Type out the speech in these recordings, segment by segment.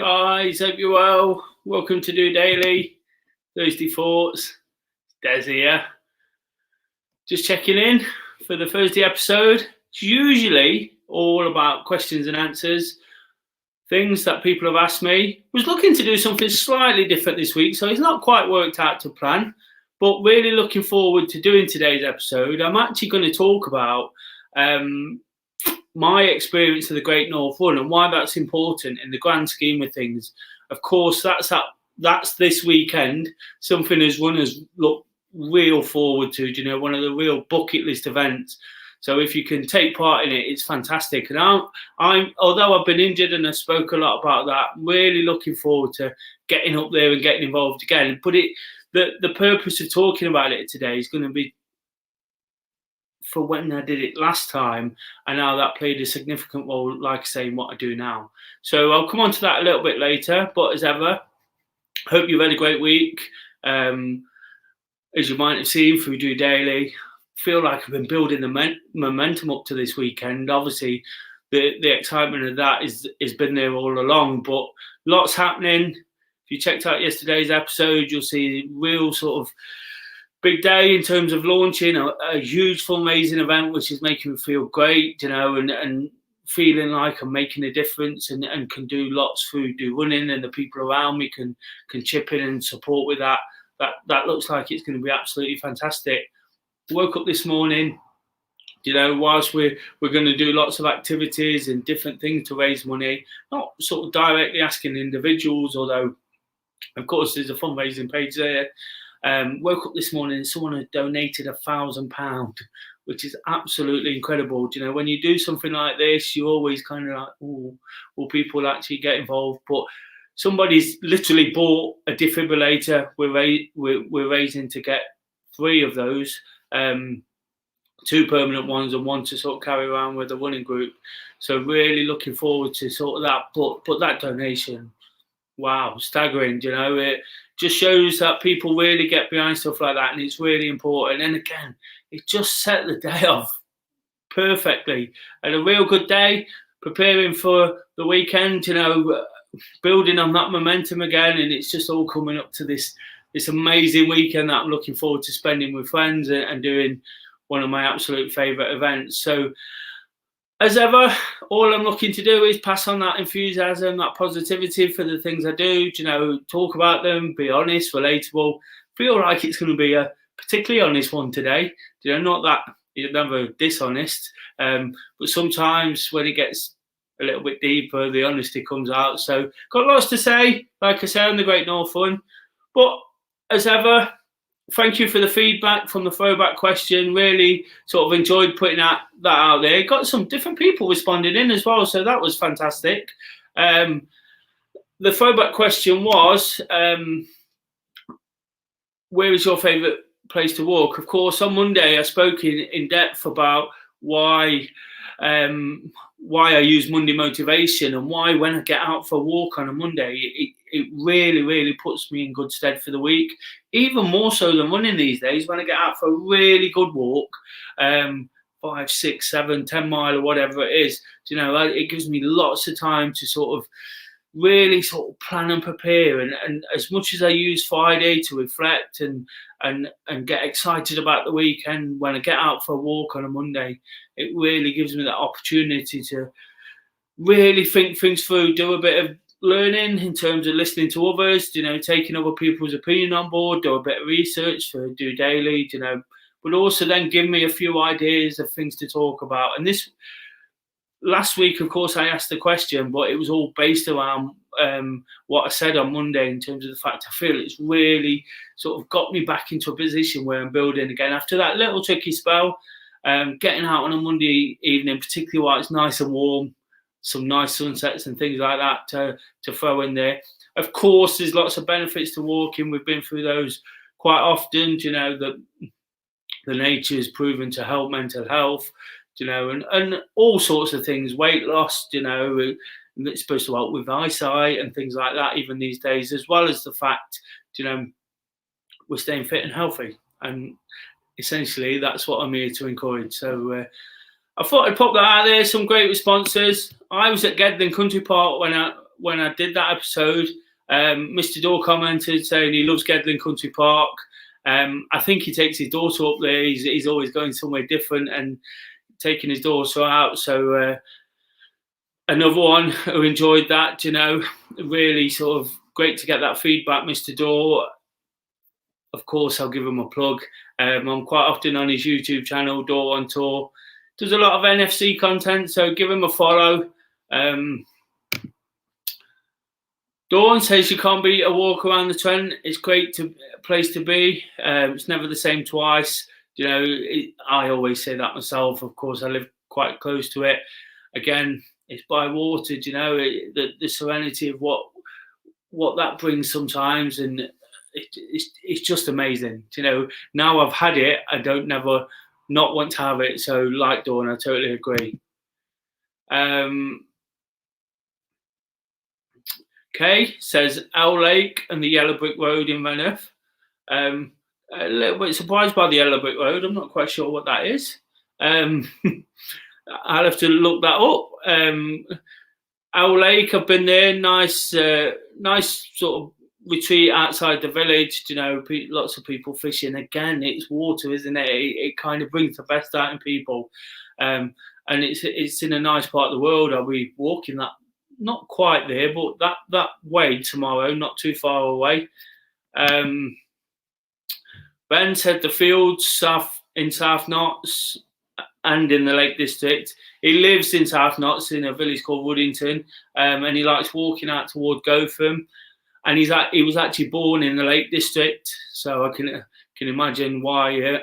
guys, hope you're well. Welcome to DOdaily, Thursday Thoughts. Des here. Just checking in for the Thursday episode. It's usually all about questions and answers, things that people have asked me. Was looking to do something slightly different this week, so it's not quite worked out to plan, but really looking forward to doing today's episode. I'm actually going to talk about my experience of the Great Norfolk and why that's important in the grand scheme of things. Of course, that's this weekend, something as runners look real forward to, one of the real bucket list events. So if you can take part in it, it's fantastic. And although I've been injured and I spoke a lot about that, I'm really looking forward to getting up there and getting involved again. But the purpose of talking about it today is going to be for when I did it last time and how that played a significant role, like I say, in what I do now. So I'll come on to that a little bit later. But as ever, hope you've had a great week. As you might have seen through DOdaily, feel like I've been building the momentum up to this weekend. Obviously, the excitement of that has been there all along, but lots happening. If you checked out yesterday's episode, you'll see real sort of big day in terms of launching a huge fundraising event, which is making me feel great, and feeling like I'm making a difference and can do lots through do running, and the people around me can chip in and support with that. That looks like it's going to be absolutely fantastic. Woke up this morning, whilst we're going to do lots of activities and different things to raise money, not sort of directly asking individuals, although of course there's a fundraising page there. Woke up this morning and someone had donated £1,000, which is absolutely incredible. When you do something like this, you always kind of like, oh, will people actually get involved? But somebody's literally bought a defibrillator. We're raising to get 3 of those, 2 permanent ones and 1 to sort of carry around with the running group. So really looking forward to sort of that. But that donation, wow, staggering. It just shows that people really get behind stuff like that, and it's really important. And again, it just set the day off perfectly. And a real good day, preparing for the weekend, building on that momentum again, and it's just all coming up to this amazing weekend that I'm looking forward to spending with friends and doing one of my absolute favourite events. So as ever, all I'm looking to do is pass on that enthusiasm, that positivity for the things I do, talk about them, be honest, relatable. Feel like it's going to be a particularly honest one today. Not that you're never dishonest, but sometimes when it gets a little bit deeper, the honesty comes out. So got lots to say, like I said, on the Great Norfolk. But as ever, thank you for the feedback from the Throwback Question. Really sort of enjoyed putting that out there. Got some different people responding in as well, so that was fantastic. The Throwback Question was, where is your favourite place to walk? Of course, on Monday I spoke in depth about why I use Monday motivation, and why when I get out for a walk on a Monday, it really, really puts me in good stead for the week. Even more so than running these days, when I get out for a really good walk, 5, 6, 7, 10 mile or whatever it is, it gives me lots of time to sort of really sort of plan and prepare. And as much as I use Friday to reflect and get excited about the weekend, when I get out for a walk on a Monday, it really gives me that opportunity to really think things through, do a bit of learning in terms of listening to others, taking other people's opinion on board, do a bit of research for DOdaily, but also then give me a few ideas of things to talk about. And this last week, of course, I asked the question, but it was all based around what I said on Monday, in terms of the fact I feel it's really sort of got me back into a position where I'm building again after that little tricky spell. Getting out on a Monday evening, particularly while it's nice and warm, some nice sunsets and things like that to throw in there. Of course, there's lots of benefits to walking. We've been through those quite often. That the nature is proven to help mental health. And all sorts of things, weight loss, it's supposed to help with eyesight and things like that, even these days, as well as the fact, we're staying fit and healthy. And essentially, that's what I'm here to encourage. So I thought I'd pop that out there. Some great responses. I was at Gedling Country Park when when I did that episode, Mr. Daw commented saying he loves Gedling Country Park. I think he takes his daughter up there. He's always going somewhere different and taking his daughter out. So another one who enjoyed that, really sort of great to get that feedback, Mr. Daw. Of course, I'll give him a plug. I'm quite often on his YouTube channel, Daw on Tour. Does a lot of NFC content, so give him a follow. Dawn says you can't beat a walk around the Trent. It's great place to be. It's never the same twice. I always say that myself. Of course, I live quite close to it. Again, it's by water. The serenity of what that brings sometimes, and it's just amazing. Now I've had it, I don't never not want to have it. So, like Dawn, I totally agree. Kay says Owl Lake and the Yellow Brick Road in Venice. A little bit surprised by the Yellow Brick Road. I'm not quite sure what that is. I'll have to look that up. Owl Lake, I've been there. Nice sort of retreat outside the village. Lots of people fishing. Again, it's water, isn't it? It kind of brings the best out in people. And it's in a nice part of the world. I'll be walking that. Not quite there, but that way tomorrow, not too far away. Ben said the fields in South Notts and in the Lake District. He lives in South Notts in a village called Woodington, and he likes walking out toward Gotham. And he was actually born in the Lake District, so I can imagine why.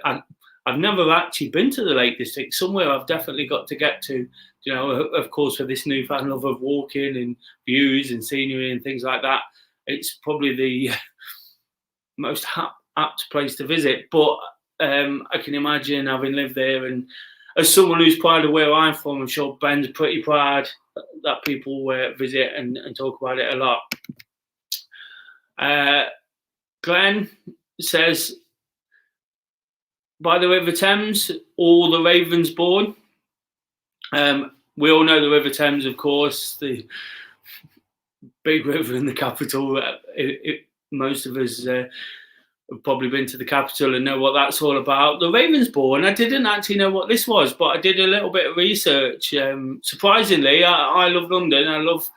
I've never actually been to the Lake District. Somewhere I've definitely got to get to. Of course, for this newfound love of walking and views and scenery and things like that, it's probably the most apt place to visit. But I can imagine, having lived there, and as someone who's proud of where I'm from, I'm sure Ben's pretty proud that people visit and talk about it a lot. Glenn says, by the River Thames or the Ravens born. We all know the River Thames, of course, the big river in the capital. Most of us have probably been to the capital and know what that's all about. The Ravensbourne, I didn't actually know what this was, but I did a little bit of research. Surprisingly, I love London. I love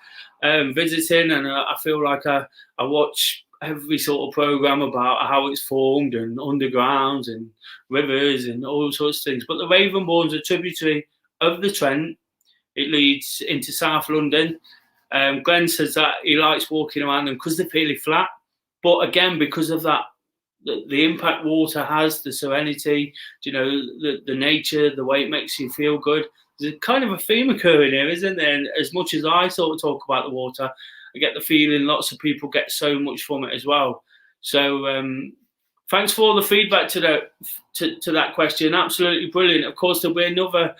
visiting, and I feel like I watch every sort of programme about how it's formed and undergrounds and rivers and all sorts of things. But the Ravensbourne's a tributary of the Trent. It leads into South London. Glenn says that he likes walking around them because they're fairly flat. But again, because of that, the impact water has, the serenity, the nature, the way it makes you feel good. There's kind of a theme occurring here, isn't there? And as much as I sort of talk about the water, I get the feeling lots of people get so much from it as well. So thanks for all the feedback to that question. Absolutely brilliant. Of course, there'll be another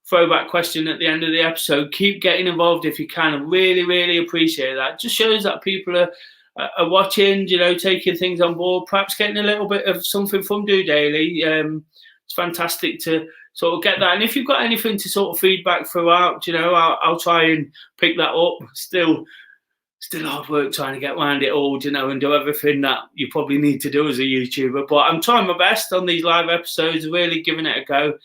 throwback question at the end of the episode. Keep getting involved if you can. I really, really appreciate that. It just shows that people are watching, taking things on board, perhaps getting a little bit of something from DOdaily. It's fantastic to sort of get that. And if you've got anything to sort of feedback throughout, I'll try and pick that up. Still hard work trying to get around it all, and do everything that you probably need to do as a YouTuber. But I'm trying my best on these live episodes, really giving it a go.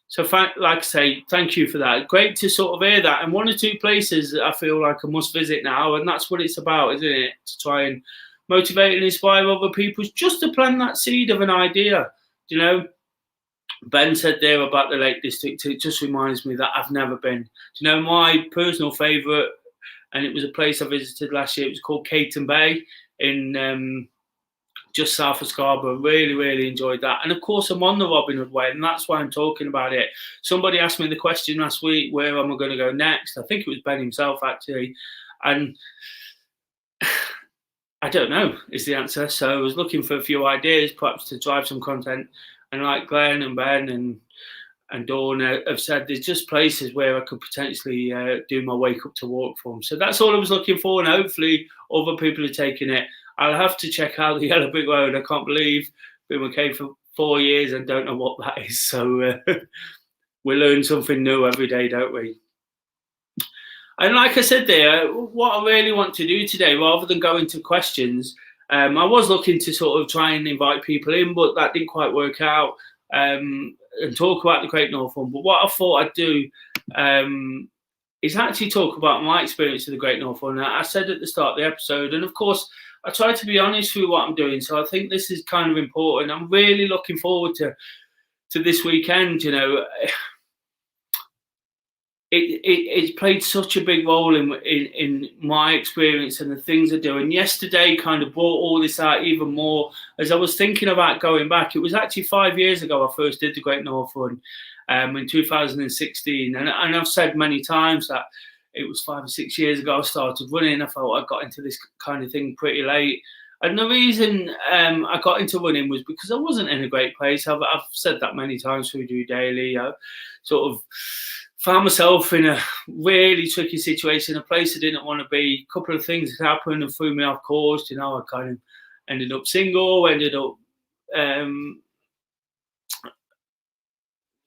So, like I say, thank you for that. Great to sort of hear that. And one or two places that I feel like I must visit now, and that's what it's about, isn't it? To try and motivate and inspire other people, just to plant that seed of an idea. Ben said there about the Lake District. It just reminds me that I've never been. My personal favourite, and it was a place I visited last year. It was called Caton Bay in just south of Scarborough. Really, really enjoyed that. And of course, I'm on the Robin Hood Way, and that's why I'm talking about it. Somebody asked me the question last week, where am I going to go next? I think it was Ben himself, actually. And I don't know is the answer. So I was looking for a few ideas, perhaps to drive some content. And like Glenn and Ben and Dawn have said, there's just places where I could potentially do my wake up to walk from. So that's all I was looking for, and hopefully other people are taking it. I'll have to check out the Yellow Brick Road. I can't believe I've been with for 4 years and don't know what that is. So we learn something new every day, don't we? And like I said there, what I really want to do today, rather than go into questions, I was looking to sort of try and invite people in, but that didn't quite work out, and talk about the Great Norfolk. But what I thought I'd do is actually talk about my experience of the Great Norfolk. And I said at the start of the episode, and of course, I try to be honest with what I'm doing. So I think this is kind of important. I'm really looking forward to this weekend. You know, it's played such a big role in my experience and the things I do. And yesterday kind of brought all this out even more as I was thinking about going back. It was actually 5 years ago I first did the Great Norfolk in 2016. And I've said many times that it was 5 or 6 years ago I started running. I felt I got into this kind of thing pretty late. And the reason I got into running was because I wasn't in a great place. I've said that many times through DOdaily. I sort of found myself in a really tricky situation, a place I didn't want to be. A couple of things had happened and threw me off course. You know, I kind of ended up single, ended up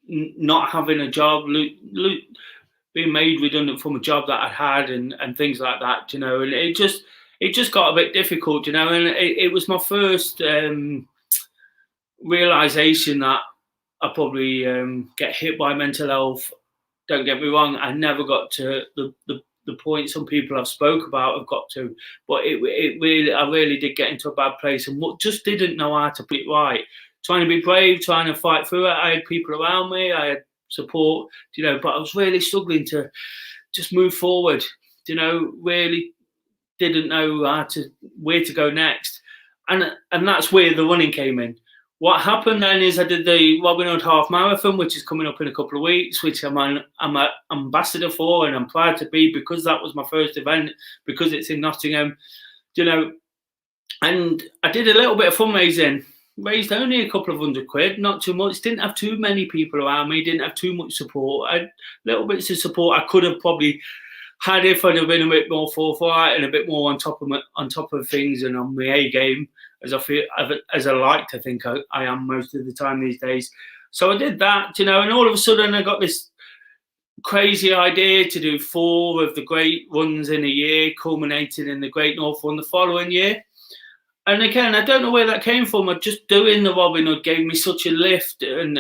not having a job, being made redundant from a job that I had, and things like that. You know, and it just got a bit difficult. You know, and it was my first realization that I probably get hit by mental health. Don't get me wrong, I never got to the point some people I've spoke about have got to, but I really did get into a bad place and just didn't know how to put it right. Trying to be brave, trying to fight through it. I had people around me, I had support, you know, but I was really struggling to just move forward. You know, really didn't know where to go next, and that's where the running came in. What happened then is I did the Robin Hood Half Marathon, which is coming up in a couple of weeks, which I'm an ambassador for, and I'm proud to be, because that was my first event, because it's in Nottingham, you know. And I did a little bit of fundraising, raised only a couple of £100, not too much. Didn't have too many people around me, didn't have too much support. I had little bits of support I could have probably had if I'd have been a bit more forthright and a bit more on top of things and on my A game, as I like to think I am most of the time these days. So I did that, you know, and all of a sudden I got this crazy idea to do 4 of the great runs in a year, culminating in the Great Norfolk the following year. And again, I don't know where that came from. Just doing the Robin Hood gave me such a lift, and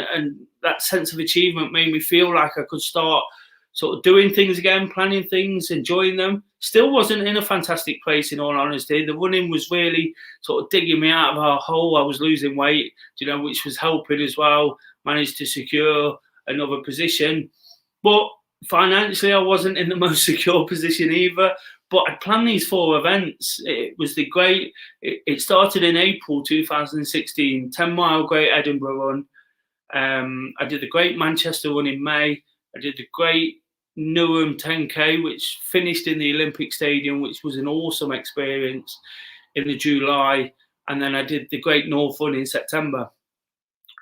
that sense of achievement made me feel like I could start sort of doing things again, planning things, enjoying them. Still wasn't in a fantastic place, in all honesty. The running was really sort of digging me out of a hole. I was losing weight, you know, which was helping as well. Managed to secure another position. But financially, I wasn't in the most secure position either. But I planned these 4 events. It started in April 2016, 10-mile Great Edinburgh Run. I did the Great Manchester Run in May. I did the Great Newham 10K, which finished in the Olympic Stadium, which was an awesome experience, in the July. And then I did the Great Norfolk in September.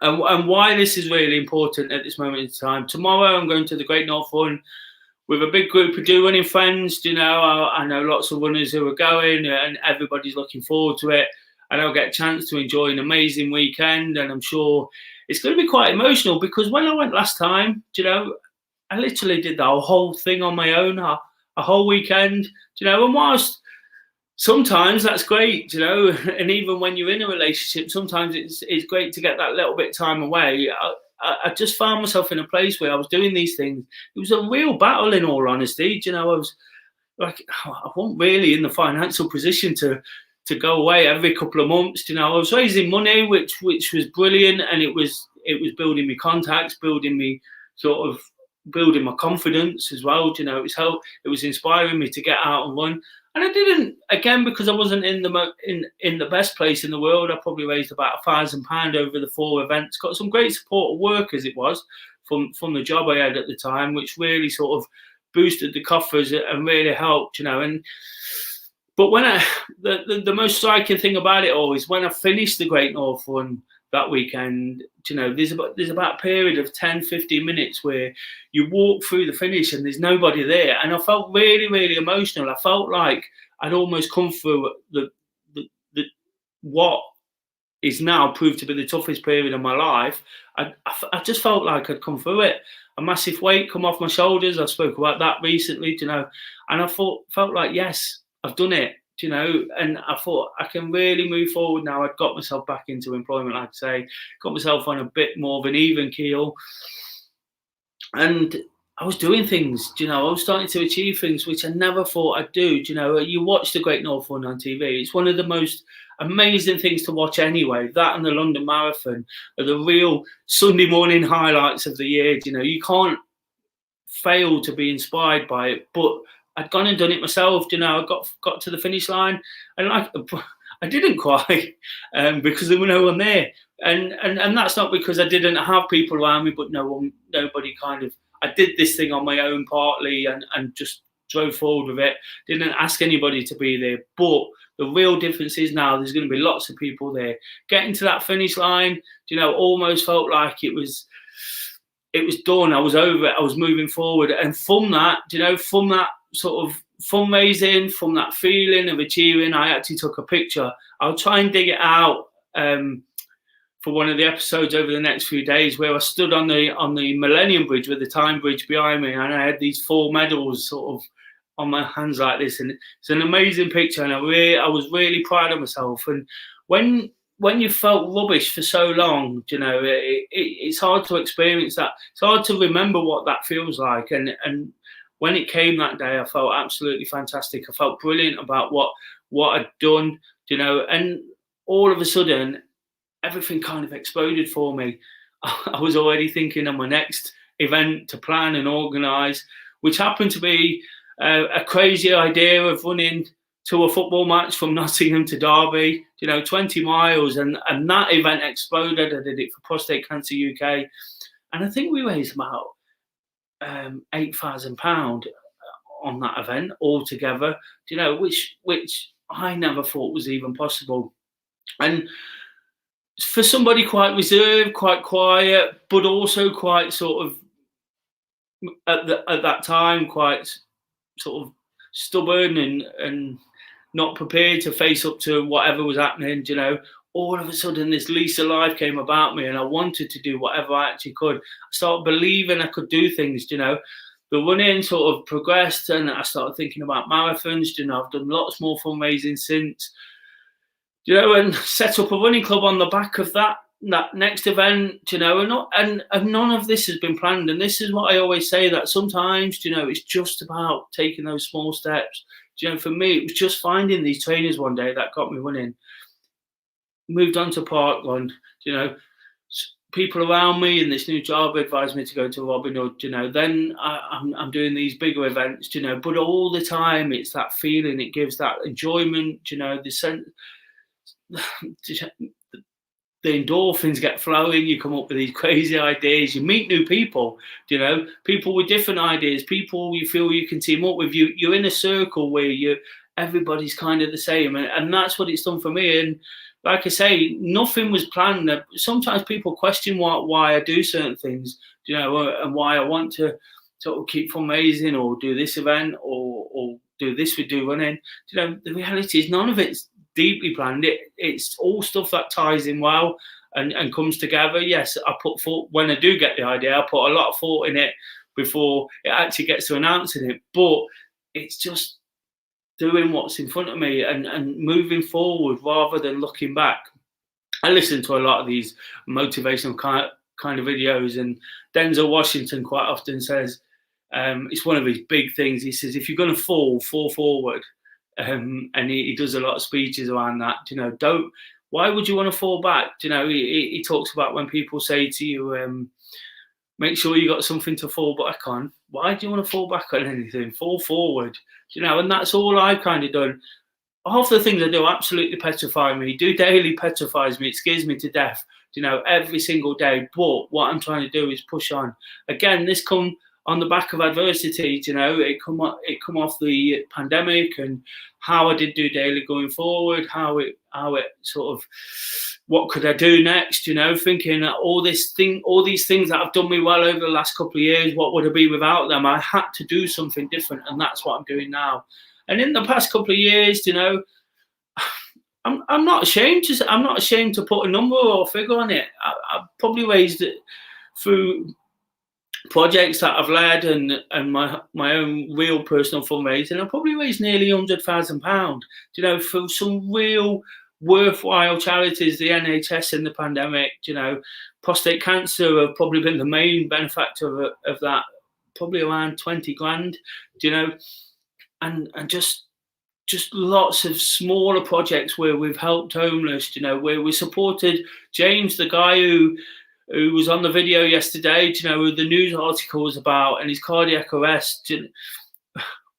And why this is really important at this moment in time. Tomorrow I'm going to the Great Norfolk with a big group of running friends. You know, I know lots of runners who are going, and everybody's looking forward to it. And I'll get a chance to enjoy an amazing weekend. And I'm sure it's going to be quite emotional, because when I went last time, you know, I literally did the whole thing on my own, a whole weekend, you know. And whilst sometimes that's great, you know, and even when you're in a relationship, sometimes it's great to get that little bit of time away. I just found myself in a place where I was doing these things. It was a real battle, in all honesty. You know, I was like, I wasn't really in the financial position to go away every couple of months. You know, I was raising money, which was brilliant, and it was building me contacts, building my confidence as well. You know, it was inspiring me to get out and run. And I didn't, again, because I wasn't in the best place in the world. I probably raised about £1,000 over the 4 events. Got some great support at work, as it was, from the job I had at the time, which really sort of boosted the coffers and really helped, you know. But when the most striking thing about it all is when I finished the Great Norfolk that weekend, you know, there's about a period of 10-15 minutes where you walk through the finish and there's nobody there, and I felt really, really emotional. I felt like I'd almost come through the what is now proved to be the toughest period of my life. I just felt like I'd come through it. a massive weight come off my shoulders. I spoke about that recently, you know, and I felt like, yes, I've done it, you know, and I thought I can really move forward now. I'd got myself back into employment, like I say, got myself on a bit more of an even keel, and I was doing things, you know, I was starting to achieve things which I never thought I'd do. You know, you watch the Great Norfolk on TV, it's one of the most amazing things to watch anyway. That and the London Marathon are the real Sunday morning highlights of the year. You know, you can't fail to be inspired by it. But I'd gone and done it myself. You know, I got to the finish line, and like I didn't cry because there were no one there, and that's not because I didn't have people around me, but nobody kind of. I did this thing on my own partly, and just drove forward with it. Didn't ask anybody to be there, but the real difference is now there's going to be lots of people there. Getting to that finish line, you know, almost felt like it was done. I was over it. I was moving forward, and from that, you know, from that sort of fundraising, from that feeling of achieving, I actually took a picture. I'll try and dig it out for one of the episodes over the next few days, where I stood on the Millennium Bridge with the Time Bridge behind me, and I had these 4 medals sort of on my hands like this, and it's an amazing picture, and I was really proud of myself. And when you felt rubbish for so long, you know, it's hard to experience that. It's hard to remember what that feels like. And when it came that day, I felt absolutely fantastic. I felt brilliant about what I'd done, you know, and all of a sudden, everything kind of exploded for me. I was already thinking of my next event to plan and organise, which happened to be a crazy idea of running to a football match from Nottingham to Derby, you know, 20 miles. And that event exploded. I did it for Prostate Cancer UK. And I think we raised about £8,000 on that event altogether, you know, which I never thought was even possible. And for somebody quite reserved, quite quiet, but also quite sort of at that time quite sort of stubborn and not prepared to face up to whatever was happening, you know, all of a sudden this lease of life came about me, and I wanted to do whatever I actually could. I started believing I could do things, you know. The running sort of progressed, and I started thinking about marathons. You know, I've done lots more fundraising since, you know, and set up a running club on the back of that next event, you know, and none of this has been planned. And this is what I always say, that sometimes, you know, it's just about taking those small steps. You know, for me, it was just finding these trainers one day that got me running. Moved on to Parkland, you know, people around me in this new job advised me to go to Robin Hood, you know. Then I'm doing these bigger events, you know, but all the time it's that feeling, it gives that enjoyment, you know, the sense. The endorphins get flowing, you come up with these crazy ideas, you meet new people, you know, people with different ideas, people you feel you can team up with. You're in a circle where everybody's kind of the same, and that's what it's done for me. And like I say, nothing was planned. Sometimes people question why I do certain things, you know, and why I want to sort of keep fundraising or do this event or do this with Do Running. You know, the reality is none of it's deeply planned. It's all stuff that ties in well and comes together. Yes, I put thought when I do get the idea, I put a lot of thought in it before it actually gets to announcing it. But it's just doing what's in front of me and moving forward rather than looking back. I listen to a lot of these motivational kind of videos, and Denzel Washington quite often says, it's one of his big things. He says, if you're going to fall forward. And he does a lot of speeches around that. You know, why would you want to fall back? You know, he talks about when people say to you, make sure you got something to fall back on. Why do you want to fall back on anything? Fall forward. You know, and that's all I've kind of done. Half the things I do absolutely petrify me. DOdaily petrifies me. It scares me to death, you know, every single day. But what I'm trying to do is push on. Again, this come on the back of adversity, you know, it come off the pandemic and how I did DOdaily going forward, how it sort of, what could I do next, you know, thinking that all these things that have done me well over the last couple of years, what would I be without them? I had to do something different, and that's what I'm doing now. And in the past couple of years, you know, I'm not ashamed to put a number or a figure on it. I probably raised it through projects that I've led and my own real personal fundraising, I've probably raised nearly £100,000, you know, for some real worthwhile charities, the NHS in the pandemic, you know, prostate cancer have probably been the main benefactor of that, probably around 20 grand, you know, and just lots of smaller projects where we've helped homeless, you know, where we supported James, the guy who was on the video yesterday, you know, who the news article was about, and his cardiac arrest.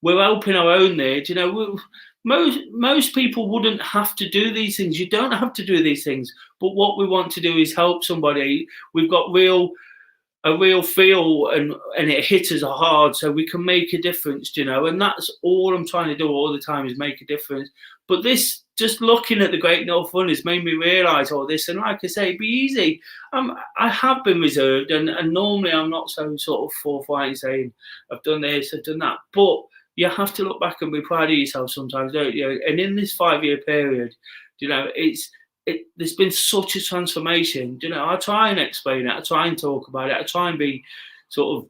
We're helping our own there. You know, most people wouldn't have to do these things. You don't have to do these things. But what we want to do is help somebody. We've got a real feel, and it hits us hard, so we can make a difference, you know, and that's all I'm trying to do all the time, is make a difference. But this, just looking at the Great Norfolk Fund, has made me realise all this, and like I say, be easy. I have been reserved, and normally I'm not so sort of forthright saying I've done this, I've done that, but you have to look back and be proud of yourself sometimes, don't you? And in this 5-year period, you know, there's been such a transformation. You know, I try and explain it, I try and talk about it, I try and be sort of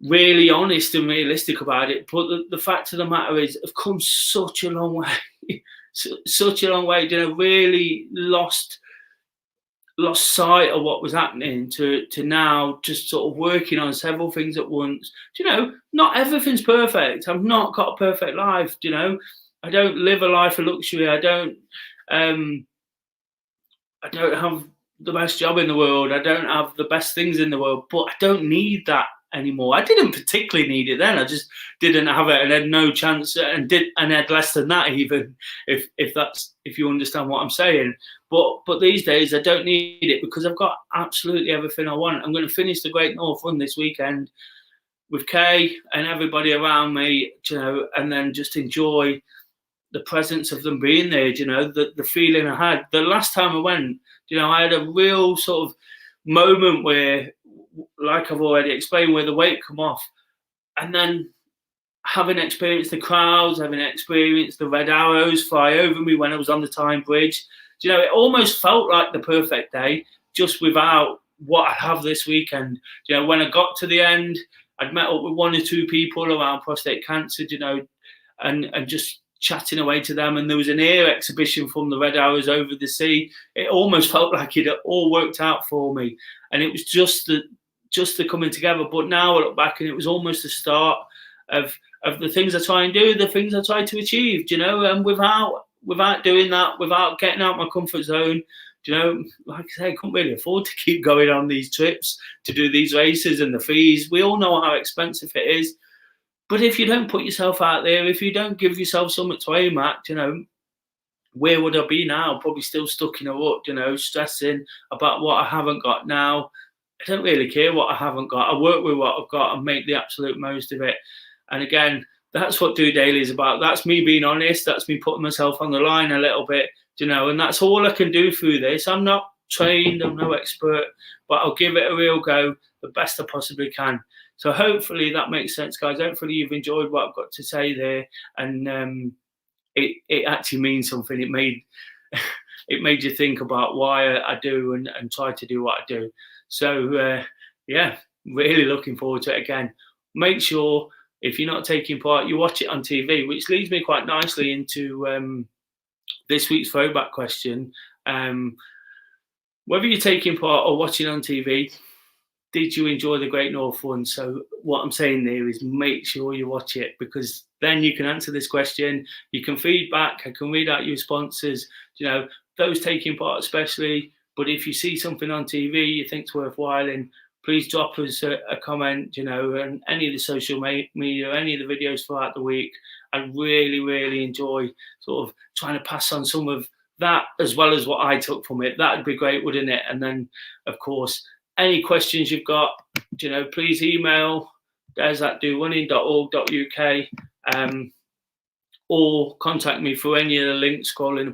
really honest and realistic about it. But the fact of the matter is, I've come such a long way, such a long way. You know, really lost sight of what was happening to now just sort of working on several things at once. You know, not everything's perfect. I've not got a perfect life. You know, I don't live a life of luxury. I don't have the best job in the world. I don't have the best things in the world, but I don't need that anymore. I didn't particularly need it then. I just didn't have it and had no chance, and had less than that, even if you understand what I'm saying. But these days I don't need it, because I've got absolutely everything I want. I'm going to finish the Great Norfolk Fund this weekend with Kay and everybody around me, you know, and then just enjoy the presence of them being there, you know, the feeling I had. The last time I went, you know, I had a real sort of moment where, like I've already explained, where the weight come off. And then having experienced the crowds, having experienced the red arrows fly over me when I was on the Tyne Bridge, you know, it almost felt like the perfect day, just without what I have this weekend. You know, when I got to the end, I'd met up with 1 or 2 people around prostate cancer, you know, and just chatting away to them, and there was an air exhibition from the Red Arrows over the sea. It almost felt like it all worked out for me, and it was just the coming together. But now I look back, and it was almost the start of the things I try and do, the things I try to achieve, you know, and without doing that, without getting out my comfort zone, you know, like I say, I couldn't really afford to keep going on these trips to do these races and the fees. We all know how expensive it is. But if you don't put yourself out there, if you don't give yourself something to aim at, you know, where would I be now? Probably still stuck in a rut, you know, stressing about what I haven't got now. I don't really care what I haven't got. I work with what I've got and make the absolute most of it. And again, that's what DOdaily is about. That's me being honest. That's me putting myself on the line a little bit, you know, and that's all I can do through this. I'm not trained, I'm no expert, but I'll give it a real go, the best I possibly can. So hopefully that makes sense, guys. Hopefully you've enjoyed what I've got to say there, and it actually means something. It made you think about why I do and try to do what I do. So yeah, really looking forward to it again. Make sure, if you're not taking part, you watch it on TV, which leads me quite nicely into this week's throwback question. Whether you're taking part or watching on TV, did you enjoy the Great Norfolk Fund? So what I'm saying there is, make sure you watch it, because then you can answer this question. You can feedback. I can read out your responses, you know, those taking part especially. But if you see something on TV you think's worthwhile, and please drop us a comment, you know, and any of the social media, any of the videos throughout the week. I really, really enjoy sort of trying to pass on some of that as well as what I took from it. That'd be great, wouldn't it? And then, of course, any questions you've got, you know, please email des@dorunning.org.uk, or contact me through any of the links scrolling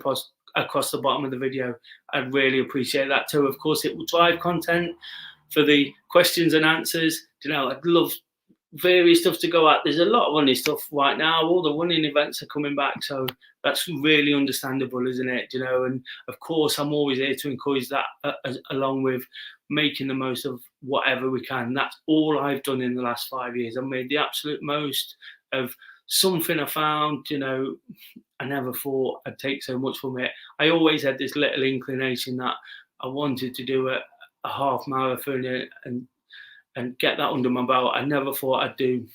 across the bottom of the video. I'd really appreciate that too. Of course, it will drive content for the questions and answers. You know, I'd love various stuff to go at. There's a lot of running stuff right now. All the running events are coming back, so that's really understandable, isn't it? And of course, I'm always here to encourage that, along with making the most of whatever we can. That's all I've done in the last 5 years. I've made the absolute most of something I found. I never thought I'd take so much from it. I always had this little inclination that I wanted to do a half marathon and get that under my belt. I never thought I'd do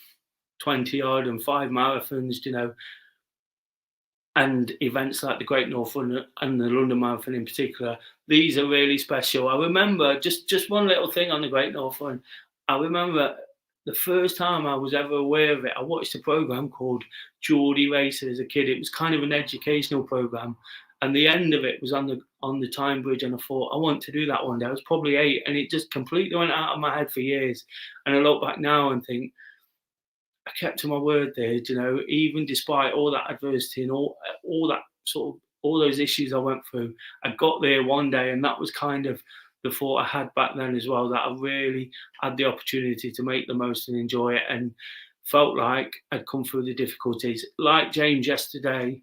20 odd and 5 marathons, and events like the Great Norfolk and the London Marathon in particular. These are really special. I remember just one little thing on the Great Norfolk. I remember the first time I was ever aware of it, I watched a program called Geordie Racer as a kid. It was kind of an educational program, and the end of it was on the Time Bridge, and I thought, I want to do that one day. I was probably 8, and it just completely went out of my head for years. And I look back now and think, I kept to my word there, even despite all that adversity and all that all those issues I went through. I got there one day, and that was kind of the thought I had back then as well, that I really had the opportunity to make the most and enjoy it, and felt like I'd come through the difficulties. Like James yesterday,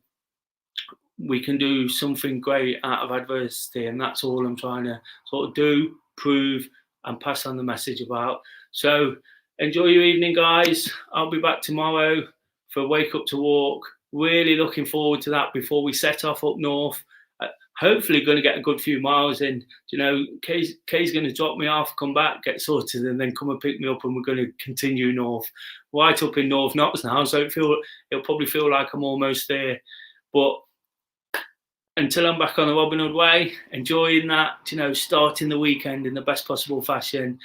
we can do something great out of adversity, and that's all I'm trying to sort of do, prove, and pass on the message about. So enjoy your evening, guys. I'll be back tomorrow for Wake Up to Walk. Really looking forward to that before we set off up north. Hopefully going to get a good few miles in. Kay's going to drop me off, come back, get sorted, and then come and pick me up, and we're going to continue north. Right up in North Knots now, so it'll probably feel like I'm almost there. But until I'm back on the Robin Hood Way, enjoying that, starting the weekend in the best possible fashion.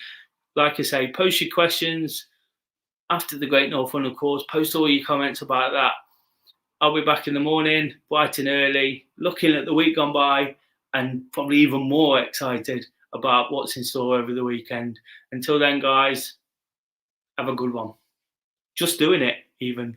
Like I say, post your questions after the Great Norfolk, of course. Post all your comments about that. I'll be back in the morning, bright and early, looking at the week gone by, and probably even more excited about what's in store over the weekend. Until then, guys, have a good one. Just doing it, even.